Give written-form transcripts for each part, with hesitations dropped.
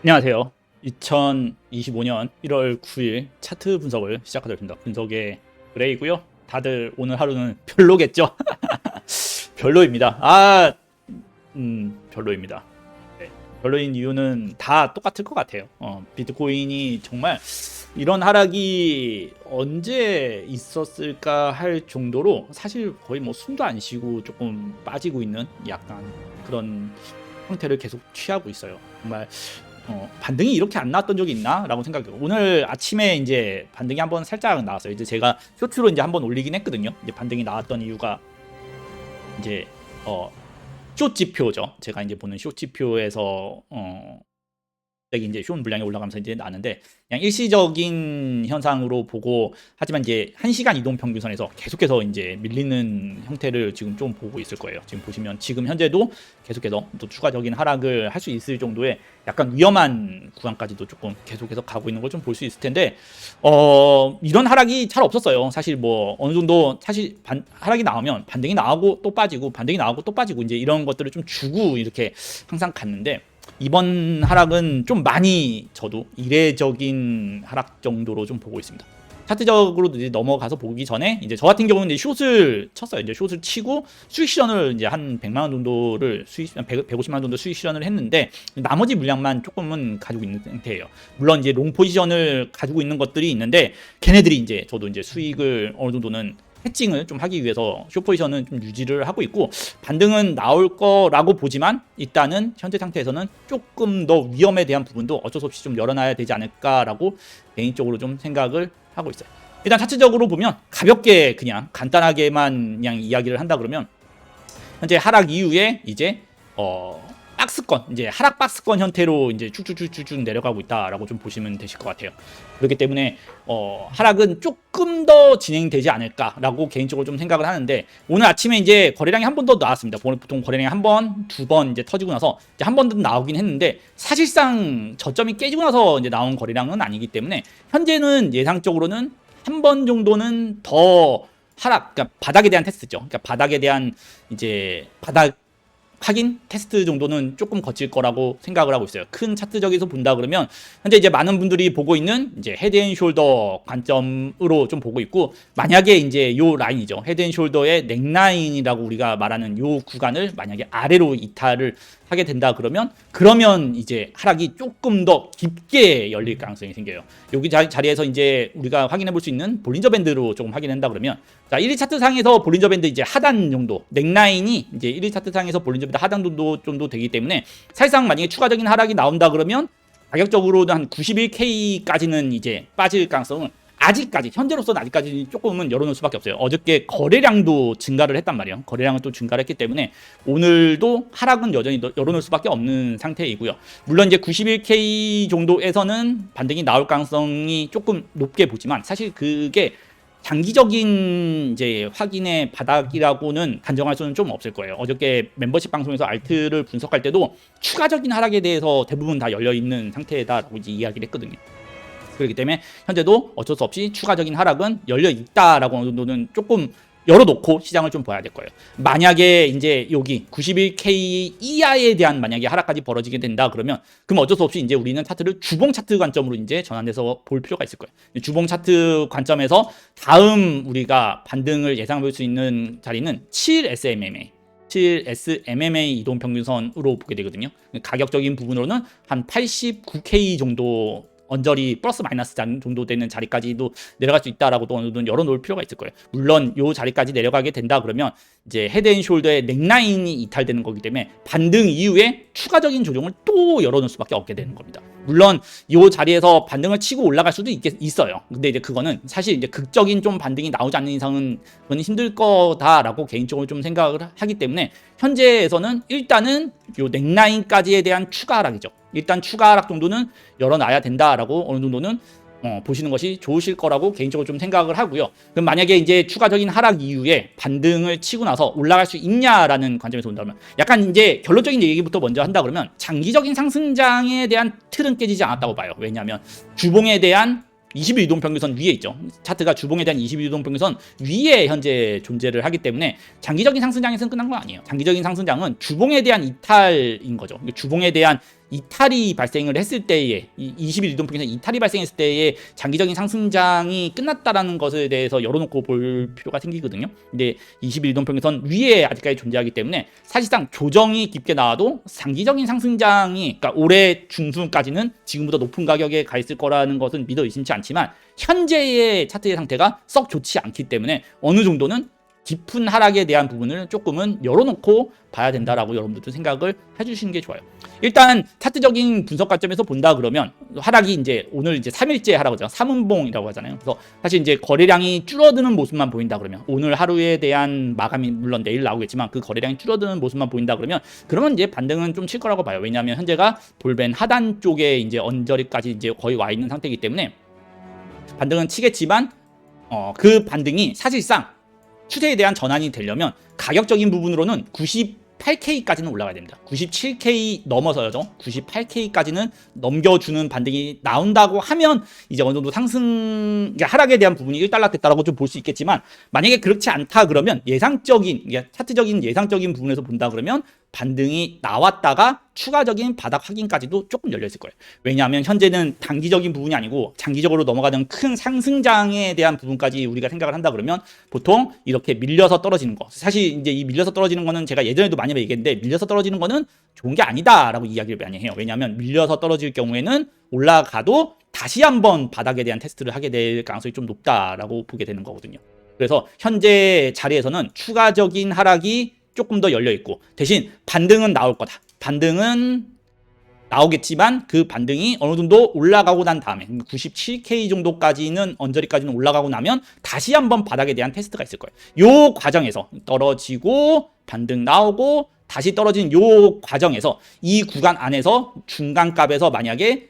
안녕하세요. 2025년 1월 9일 차트 분석을 시작하도록 하겠습니다. 분석의 그레이고요. 다들 오늘 하루는 별로겠죠? 별로입니다. 별로입니다. 네, 별로인 이유는 다 똑같을 것 같아요. 비트코인이 정말 이런 하락이 언제 있었을까 할 정도로 사실 거의 뭐 숨도 안 쉬고 조금 빠지고 있는 약간 그런 형태를 계속 취하고 있어요. 정말 반등이 이렇게 안 나왔던 적이 있나? 라고 생각해요. 오늘 아침에 이제 반등이 한번 살짝 나왔어요. 이제 제가 쇼츠로 이제 한번 올리긴 했거든요. 이제 반등이 나왔던 이유가 이제 쇼지표죠. 제가 이제 보는 쇼지표에서 갑자기 이제 쇼 물량이 올라가면서 이제 나는데 그냥 일시적인 현상으로 보고, 하지만 이제 1시간 이동 평균선에서 계속해서 이제 밀리는 형태를 지금 좀 보고 있을 거예요. 지금 보시면 지금 현재도 계속해서 또 추가적인 하락을 할 수 있을 정도의 약간 위험한 구간까지도 조금 계속해서 가고 있는 걸 좀 볼 수 있을 텐데, 이런 하락이 잘 없었어요. 사실 뭐 어느 정도 사실 하락이 나오면 반등이 나오고 또 빠지고 반등이 나오고 또 빠지고 이제 이런 것들을 좀 주고 이렇게 항상 갔는데, 이번 하락은 좀 많이 저도 이례적인 하락 정도로 좀 보고 있습니다. 차트적으로 이제 넘어가서 보기 전에 이제 저 같은 경우는 이제 숏을 쳤어요. 이제 숏을 치고 수익 실현을 이제 한 100만 원 정도를 150만 원 정도 수익 실현을 했는데, 나머지 물량만 조금은 가지고 있는 상태예요. 물론 이제 롱 포지션을 가지고 있는 것들이 있는데, 걔네들이 이제 저도 이제 수익을 어느 정도는 해칭을 좀 하기 위해서 숏 포지션은 좀 유지를 하고 있고, 반등은 나올 거라고 보지만 일단은 현재 상태에서는 조금 더 위험에 대한 부분도 어쩔 수 없이 좀 열어놔야 되지 않을까라고 개인적으로 좀 생각을 하고 있어요. 일단 차트적으로 보면 가볍게 그냥 간단하게만 그냥 이야기를 한다 그러면, 현재 하락 이후에 이제 박스권, 이제 하락 박스권 형태로 이제 쭉쭉쭉쭉 내려가고 있다라고 좀 보시면 되실 것 같아요. 그렇기 때문에 하락은 조금 더 진행되지 않을까라고 개인적으로 좀 생각을 하는데, 오늘 아침에 이제 거래량이 한 번 더 나왔습니다. 보통 거래량이 한 번, 두 번 이제 터지고 나서 이제 한 번 더 나오긴 했는데, 사실상 저점이 깨지고 나서 이제 나온 거래량은 아니기 때문에 현재는 예상적으로는 한 번 정도는 더 하락, 그러니까 바닥에 대한 테스트죠. 그러니까 바닥에 대한 이제 바닥 확인 테스트 정도는 조금 거칠 거라고 생각을 하고 있어요. 큰 차트적에서 본다 그러면 현재 이제 많은 분들이 보고 있는 이제 헤드앤숄더 관점으로 좀 보고 있고, 만약에 이제 요 라인이죠. 헤드앤숄더의 넥라인이라고 우리가 말하는 요 구간을 만약에 아래로 이탈을 하게 된다 그러면 이제 하락이 조금 더 깊게 열릴 가능성이 생겨요. 여기 자리에서 이제 우리가 확인해 볼 수 있는 볼린저 밴드로 조금 확인한다 그러면, 자, 1위 차트 상에서 볼린저 밴드 이제 하단 정도, 넥라인이 이제 1위 차트 상에서 볼린저 밴드 하단 정도 되기 때문에, 사실상 만약에 추가적인 하락이 나온다 그러면 가격적으로는 한 91K까지는 이제 빠질 가능성은 아직까지, 현재로서는 아직까지 조금은 열어놓을 수밖에 없어요. 어저께 거래량도 증가를 했단 말이에요. 거래량은 또 증가를 했기 때문에 오늘도 하락은 여전히 열어놓을 수밖에 없는 상태이고요. 물론 이제 91K 정도에서는 반등이 나올 가능성이 조금 높게 보지만, 사실 그게 장기적인 이제 확인의 바닥이라고는 단정할 수는 좀 없을 거예요. 어저께 멤버십 방송에서 알트를 분석할 때도 추가적인 하락에 대해서 대부분 다 열려 있는 상태다라고 이제 이야기를 했거든요. 그렇기 때문에 현재도 어쩔 수 없이 추가적인 하락은 열려 있다라고 어느 정도는 조금 열어놓고 시장을 좀 봐야 될 거예요. 만약에 이제 여기 91K 이하에 대한 만약에 하락까지 벌어지게 된다 그러면 어쩔 수 없이 이제 우리는 차트를 주봉 차트 관점으로 이제 전환해서 볼 필요가 있을 거예요. 주봉 차트 관점에서 다음 우리가 반등을 예상해 볼 수 있는 자리는 7SMA 7SMMA 이동평균선으로 보게 되거든요. 가격적인 부분으로는 한 89K 정도 언저리 플러스 마이너스 정도 되는 자리까지도 내려갈 수 있다라고 또 어느 정도 열어놓을 필요가 있을 거예요. 물론 요 자리까지 내려가게 된다 그러면 이제 헤드앤숄더의 넥라인이 이탈되는 거기 때문에 반등 이후에 추가적인 조정을 또 열어놓을 수밖에 없게 되는 겁니다. 물론 요 자리에서 반등을 치고 올라갈 수도 있어요. 근데 이제 그거는 사실 이제 극적인 좀 반등이 나오지 않는 이상은 그건 힘들 거다라고 개인적으로 좀 생각을 하기 때문에, 현재에서는 일단은 요 넥라인까지에 대한 추가 하락이죠. 일단 추가 하락 정도는 열어놔야 된다라고 어느 정도는 보시는 것이 좋으실 거라고 개인적으로 좀 생각을 하고요. 그럼 만약에 이제 추가적인 하락 이후에 반등을 치고 나서 올라갈 수 있냐라는 관점에서 본다면, 약간 이제 결론적인 얘기부터 먼저 한다 그러면 장기적인 상승장에 대한 틀은 깨지지 않았다고 봐요. 왜냐하면 주봉에 대한 20일 이동평균선 위에 있죠. 차트가 주봉에 대한 20일 이동평균선 위에 현재 존재를 하기 때문에 장기적인 상승장에서는 끝난 건 아니에요. 장기적인 상승장은 주봉에 대한 이탈인 거죠. 주봉에 대한 이탈이 발생을 했을 때에 20일 이동평균선 이탈이 발생했을 때에 장기적인 상승장이 끝났다라는 것에 대해서 열어놓고 볼 필요가 생기거든요. 근데 20일 이동평균선 위에 아직까지 존재하기 때문에 사실상 조정이 깊게 나와도 장기적인 상승장이 그러니까 올해 중순까지는 지금보다 높은 가격에 가 있을 거라는 것은 믿어 의심치 않지만 현재의 차트의 상태가 썩 좋지 않기 때문에 어느 정도는 깊은 하락에 대한 부분을 조금은 열어놓고 봐야 된다라고 여러분들도 생각을 해주시는 게 좋아요. 일단 차트적인 분석 관점에서 본다 그러면 하락이 이제 오늘 이제 3일째 하락이잖아요. 3운봉이라고 하잖아요. 그래서 사실 이제 거래량이 줄어드는 모습만 보인다 그러면 오늘 하루에 대한 마감이 물론 내일 나오겠지만 그 거래량이 줄어드는 모습만 보인다 그러면 이제 반등은 좀 칠 거라고 봐요. 왜냐하면 현재가 볼벤 하단 쪽에 이제 언저리까지 이제 거의 와 있는 상태이기 때문에 반등은 치겠지만 그 반등이 사실상 추세에 대한 전환이 되려면 가격적인 부분으로는 98K까지는 올라가야 됩니다. 97K 넘어서죠. 98K까지는 넘겨주는 반등이 나온다고 하면 이제 어느 정도 상승, 하락에 대한 부분이 일단락됐다라고 좀 볼 수 있겠지만 만약에 그렇지 않다 그러면 예상적인, 차트적인 예상적인 부분에서 본다 그러면 반등이 나왔다가 추가적인 바닥 확인까지도 조금 열려있을 거예요. 왜냐하면 현재는 단기적인 부분이 아니고 장기적으로 넘어가는 큰 상승장에 대한 부분까지 우리가 생각을 한다 그러면 보통 이렇게 밀려서 떨어지는 거. 사실 이제 이 밀려서 떨어지는 거는 제가 예전에도 많이 얘기했는데 밀려서 떨어지는 거는 좋은 게 아니다라고 이야기를 많이 해요. 왜냐하면 밀려서 떨어질 경우에는 올라가도 다시 한번 바닥에 대한 테스트를 하게 될 가능성이 좀 높다라고 보게 되는 거거든요. 그래서 현재 자리에서는 추가적인 하락이 조금 더 열려있고 대신 반등은 나올 거다. 반등은 나오겠지만 그 반등이 어느 정도 올라가고 난 다음에 97K 정도까지는 언저리까지는 올라가고 나면 다시 한번 바닥에 대한 테스트가 있을 거예요. 요 과정에서 떨어지고 반등 나오고 다시 떨어진 요 과정에서 이 구간 안에서 중간값에서 만약에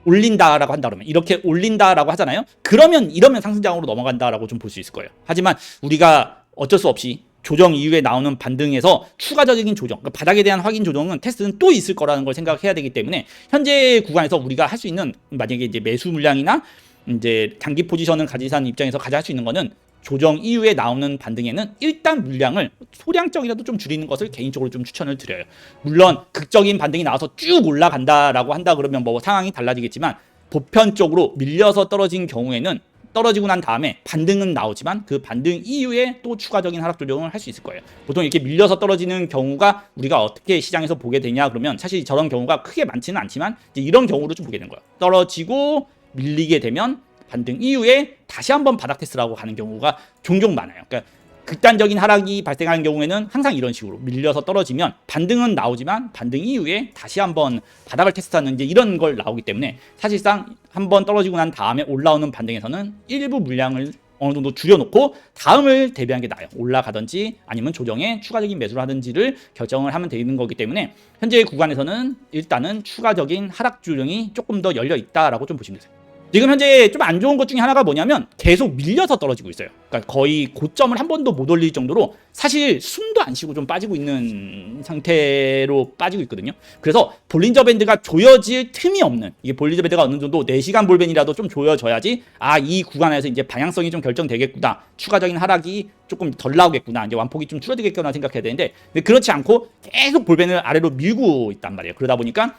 올린다라고 한다 그러면 이렇게 올린다라고 하잖아요. 그러면 이러면 상승장으로 넘어간다라고 좀 볼 수 있을 거예요. 하지만 우리가 어쩔 수 없이 조정 이후에 나오는 반등에서 추가적인 조정, 그러니까 바닥에 대한 확인 조정은 테스트는 또 있을 거라는 걸 생각해야 되기 때문에 현재 구간에서 우리가 할 수 있는 만약에 이제 매수 물량이나 이제 장기 포지션을 가지고 있는 입장에서 가장 할 수 있는 거는 조정 이후에 나오는 반등에는 일단 물량을 소량적이라도 좀 줄이는 것을 개인적으로 좀 추천을 드려요. 물론 극적인 반등이 나와서 쭉 올라간다라고 한다 그러면 뭐 상황이 달라지겠지만 보편적으로 밀려서 떨어진 경우에는 떨어지고 난 다음에 반등은 나오지만 그 반등 이후에 또 추가적인 하락 조정을 할 수 있을 거예요. 보통 이렇게 밀려서 떨어지는 경우가 우리가 어떻게 시장에서 보게 되냐 그러면 사실 저런 경우가 크게 많지는 않지만 이제 이런 경우로 좀 보게 되는 거예요. 떨어지고 밀리게 되면 반등 이후에 다시 한번 바닥 테스트라고 가는 경우가 종종 많아요. 그러니까 극단적인 하락이 발생하는 경우에는 항상 이런 식으로 밀려서 떨어지면 반등은 나오지만 반등 이후에 다시 한번 바닥을 테스트하는 이제 이런 걸 나오기 때문에 사실상 한번 떨어지고 난 다음에 올라오는 반등에서는 일부 물량을 어느 정도 줄여놓고 다음을 대비하는 게 나아요. 올라가든지 아니면 조정에 추가적인 매수를 하든지를 결정을 하면 되는 거기 때문에 현재 구간에서는 일단은 추가적인 하락 조정이 조금 더 열려 있다라고 좀 보시면 되세요. 지금 현재 좀 안 좋은 것 중에 하나가 뭐냐면 계속 밀려서 떨어지고 있어요. 그러니까 거의 고점을 한 번도 못 올릴 정도로 사실 숨도 안 쉬고 좀 빠지고 있는 상태로 빠지고 있거든요. 그래서 볼린저 밴드가 조여질 틈이 없는, 이게 볼린저 밴드가 어느 정도 4시간 볼벤이라도 좀 조여져야지 이 구간에서 이제 방향성이 좀 결정되겠구나, 추가적인 하락이 조금 덜 나오겠구나, 이제 완폭이 좀 줄어들겠구나 생각해야 되는데 근데 그렇지 않고 계속 볼벤을 아래로 밀고 있단 말이에요. 그러다 보니까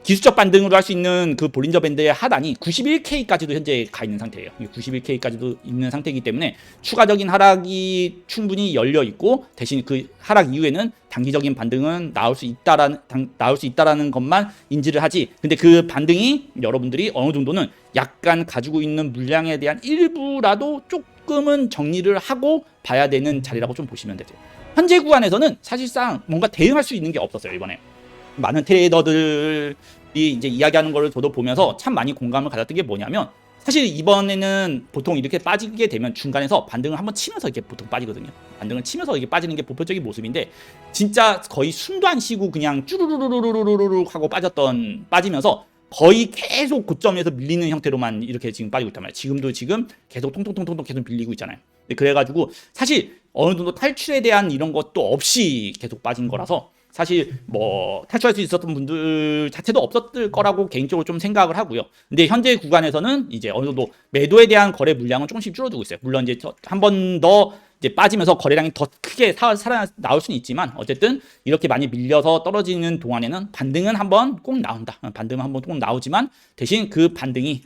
기술적 반등으로 할 수 있는 그 볼린저 밴드의 하단이 91K까지도 현재 가 있는 상태예요. 91K까지도 있는 상태이기 때문에 추가적인 하락이 충분히 열려 있고 대신 그 하락 이후에는 단기적인 반등은 나올 수 있다라는 것만 인지를 하지. 근데 그 반등이 여러분들이 어느 정도는 약간 가지고 있는 물량에 대한 일부라도 조금은 정리를 하고 봐야 되는 자리라고 좀 보시면 되죠. 현재 구간에서는 사실상 뭔가 대응할 수 있는 게 없었어요. 이번에 많은 트레이더들이 이제 이야기하는 거를 저도 보면서 참 많이 공감을 가졌던 게 뭐냐면 사실 이번에는 보통 이렇게 빠지게 되면 중간에서 반등을 한번 치면서 이렇게 보통 빠지거든요. 반등을 치면서 이게 빠지는 게 보편적인 모습인데 진짜 거의 숨도 안 쉬고 그냥 쭈루루루루루루루 하고 빠지면서 거의 계속 고점에서 밀리는 형태로만 이렇게 지금 빠지고 있단 말이에요. 지금 계속 통통통통 계속 밀리고 있잖아요. 그래가지고 사실 어느 정도 탈출에 대한 이런 것도 없이 계속 빠진 거라서 사실 뭐 탈출할 수 있었던 분들 자체도 없었을 거라고 개인적으로 좀 생각을 하고요. 근데 현재 구간에서는 이제 어느 정도 매도에 대한 거래 물량은 조금씩 줄어들고 있어요. 물론 이제 한 번 더 이제 빠지면서 거래량이 더 크게 살아 나올 수는 있지만 어쨌든 이렇게 많이 밀려서 떨어지는 동안에는 반등은 한번 꼭 나온다. 반등은 한번 꼭 나오지만 대신 그 반등이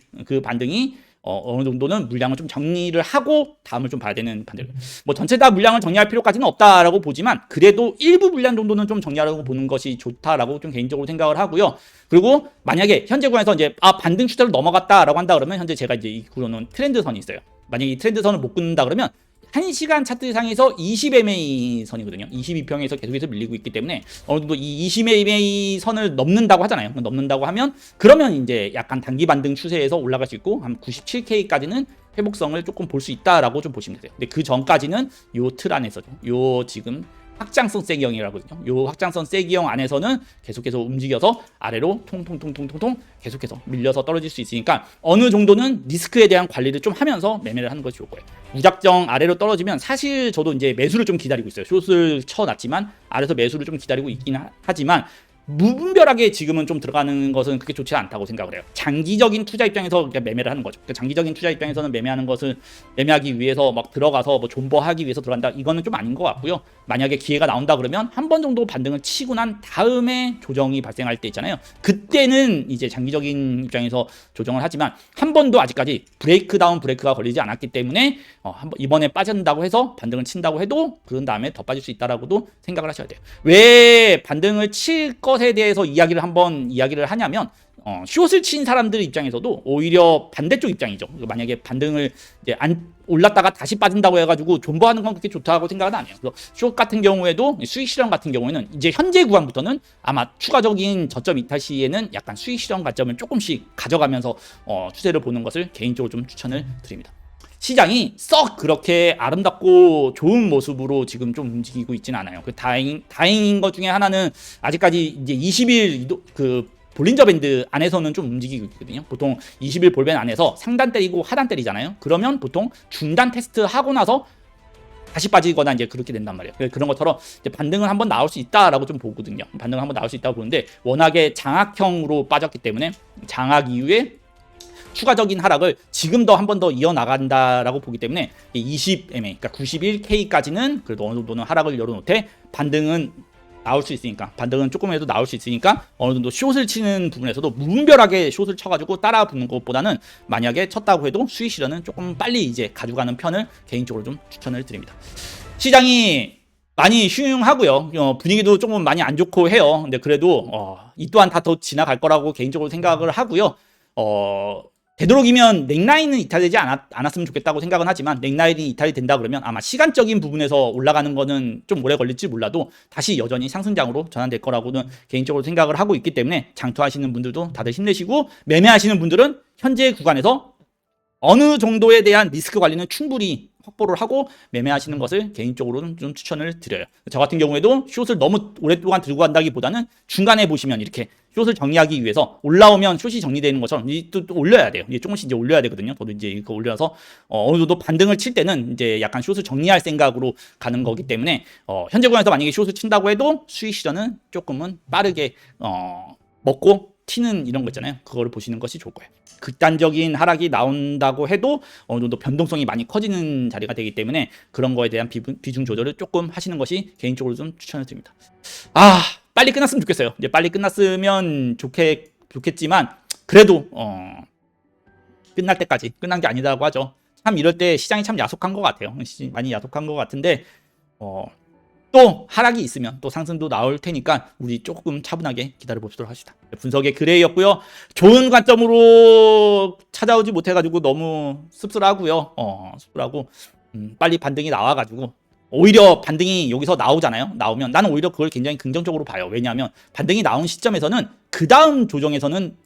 어느 정도는 물량을 좀 정리를 하고 다음을 좀 봐야 되는 반등. 뭐 전체 다 물량을 정리할 필요까지는 없다라고 보지만 그래도 일부 물량 정도는 좀 정리하려고 보는 것이 좋다라고 좀 개인적으로 생각을 하고요. 그리고 만약에 현재 구간에서 이제 반등 추세로 넘어갔다라고 한다 그러면 현재 제가 이제 이 구로는 트렌드선이 있어요. 만약에 이 트렌드선을 못 끊는다 그러면 1시간 차트상에서 20MA 선이거든요. 22평에서 계속해서 밀리고 있기 때문에 어느 정도 이 20MA 선을 넘는다고 하잖아요. 넘는다고 하면 그러면 이제 약간 단기 반등 추세에서 올라갈 수 있고 한 97K까지는 회복성을 조금 볼 수 있다라고 좀 보시면 돼요. 근데 그 전까지는 요 틀 안에서죠. 요 지금 확장성 세기형이라고 하거든요. 요 확장성 세기형 안에서는 계속해서 움직여서 아래로 통통통통통통 계속해서 밀려서 떨어질 수 있으니까 어느 정도는 리스크에 대한 관리를 좀 하면서 매매를 하는 것이 좋을 거예요. 무작정 아래로 떨어지면 사실 저도 이제 매수를 좀 기다리고 있어요. 숏을 쳐놨지만 아래서 매수를 좀 기다리고 있긴 하지만 무분별하게 지금은 좀 들어가는 것은 그렇게 좋지 않다고 생각을 해요. 장기적인 투자 입장에서 매매를 하는 거죠. 그러니까 장기적인 투자 입장에서는 매매하는 것을 매매하기 위해서 막 들어가서 뭐 존버하기 위해서 들어간다. 이거는 좀 아닌 것 같고요. 만약에 기회가 나온다 그러면 한 번 정도 반등을 치고 난 다음에 조정이 발생할 때 있잖아요. 그때는 이제 장기적인 입장에서 조정을 하지만 한 번도 아직까지 브레이크가 걸리지 않았기 때문에 이번에 빠진다고 해서 반등을 친다고 해도 그런 다음에 더 빠질 수 있다라고도 생각을 하셔야 돼요. 왜 반등을 칠 것에 대해서 이야기를 하냐면 숏을 친 사람들 입장에서도 오히려 반대쪽 입장이죠. 만약에 반등을 이제 안 올랐다가 다시 빠진다고 해가지고 존버하는 건 그렇게 좋다고 생각은 안 해요. 그래서 숏 같은 경우에도 수익 실현 같은 경우에는 이제 현재 구간부터는 아마 추가적인 저점 이탈 시에는 약간 수익 실현 관점을 조금씩 가져가면서 추세를 보는 것을 개인적으로 좀 추천을 드립니다. 시장이 썩 그렇게 아름답고 좋은 모습으로 지금 좀 움직이고 있지는 않아요. 그 다행인 것 중에 하나는 아직까지 이제 20일 볼린저 밴드 안에서는 좀 움직이고 있거든요. 보통 20일 볼밴 안에서 상단 때리고 하단 때리잖아요. 그러면 보통 중단 테스트 하고 나서 다시 빠지거나 이제 그렇게 된단 말이에요. 그런 것처럼 이제 반등은 한번 나올 수 있다라고 좀 보거든요. 반등은 한번 나올 수 있다고 보는데 워낙에 장악형으로 빠졌기 때문에 장악 이후에 추가적인 하락을 지금 더 한 번 더 이어나간다라고 보기 때문에 20MA, 그러니까 91K까지는 그래도 어느 정도는 하락을 열어놓되 반등은 나올 수 있으니까 반등은 조금이라도 나올 수 있으니까 어느 정도 숏을 치는 부분에서도 무분별하게 숏을 쳐가지고 따라 붙는 것보다는 만약에 쳤다고 해도 수익 실현은 조금 빨리 이제 가져가는 편을 개인적으로 좀 추천을 드립니다. 시장이 많이 흉흉하고요. 분위기도 조금 많이 안 좋고 해요. 근데 그래도 이 또한 다 더 지나갈 거라고 개인적으로 생각을 하고요. 되도록이면 넥라인은 이탈되지 않았으면 좋겠다고 생각은 하지만 넥라인이 이탈이 된다 그러면 아마 시간적인 부분에서 올라가는 거는 좀 오래 걸릴지 몰라도 다시 여전히 상승장으로 전환될 거라고는 개인적으로 생각을 하고 있기 때문에 장투하시는 분들도 다들 힘내시고 매매하시는 분들은 현재 구간에서 어느 정도에 대한 리스크 관리는 충분히 확보를 하고 매매하시는 것을 개인적으로는 좀 추천을 드려요. 저 같은 경우에도 숏을 너무 오랫동안 들고 간다기보다는 중간에 보시면 이렇게 숏을 정리하기 위해서 올라오면 숏이 정리되는 것처럼 또 올려야 돼요. 이제 조금씩 이제 올려야 되거든요. 저도 이제 이거 올려서 어느 정도 반등을 칠 때는 이제 약간 숏을 정리할 생각으로 가는 거기 때문에 현재 구간에서 만약에 숏을 친다고 해도 수익 실현은 조금은 빠르게 먹고 튀는 이런 거 있잖아요. 그거를 보시는 것이 좋을 거예요. 극단적인 하락이 나온다고 해도 어느 정도 변동성이 많이 커지는 자리가 되기 때문에 그런 거에 대한 비중 조절을 조금 하시는 것이 개인적으로 좀 추천을 드립니다. 빨리 끝났으면 좋겠어요. 이제 빨리 끝났으면 좋겠지만 그래도 끝날 때까지 끝난 게 아니다고 하죠. 참 이럴 때 시장이 참 야속한 것 같아요. 많이 야속한 것 같은데 또 하락이 있으면 또 상승도 나올 테니까 우리 조금 차분하게 기다려 봅시다 합시다. 분석의 그레이였고요. 좋은 관점으로 찾아오지 못해가지고 너무 씁쓸하고요. 씁쓸하고 빨리 반등이 나와가지고 오히려 반등이 여기서 나오잖아요. 나오면 나는 오히려 그걸 굉장히 긍정적으로 봐요. 왜냐하면 반등이 나온 시점에서는 그 다음 조정에서는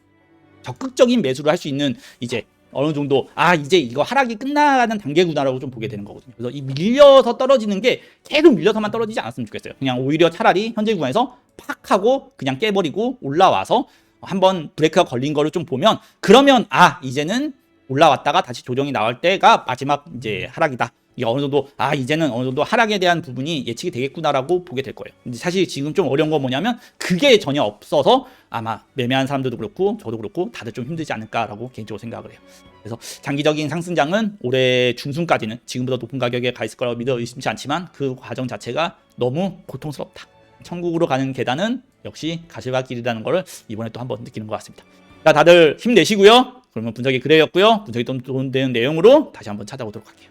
적극적인 매수를 할 수 있는 이제 어느 정도 이제 이거 하락이 끝나가는 단계구나라고 좀 보게 되는 거거든요. 그래서 이 밀려서 떨어지는 게 계속 밀려서만 떨어지지 않았으면 좋겠어요. 그냥 오히려 차라리 현재 구간에서 팍 하고 그냥 깨버리고 올라와서 한번 브레이크가 걸린 거를 좀 보면 그러면 이제는 올라왔다가 다시 조정이 나올 때가 마지막 이제 하락이다 이게 어느 정도 이제는 어느 정도 하락에 대한 부분이 예측이 되겠구나라고 보게 될 거예요. 근데 사실 지금 좀 어려운 건 뭐냐면 그게 전혀 없어서 아마 매매한 사람들도 그렇고 저도 그렇고 다들 좀 힘들지 않을까라고 개인적으로 생각을 해요. 그래서 장기적인 상승장은 올해 중순까지는 지금보다 높은 가격에 가 있을 거라고 믿어 의심치 않지만 그 과정 자체가 너무 고통스럽다. 천국으로 가는 계단은 역시 가시밭길이라는 거를 이번에 또 한번 느끼는 것 같습니다. 자, 다들 힘내시고요. 그러면 분석이 그래였고요. 분석이 좀 도움되는 내용으로 다시 한번 찾아오도록 할게요.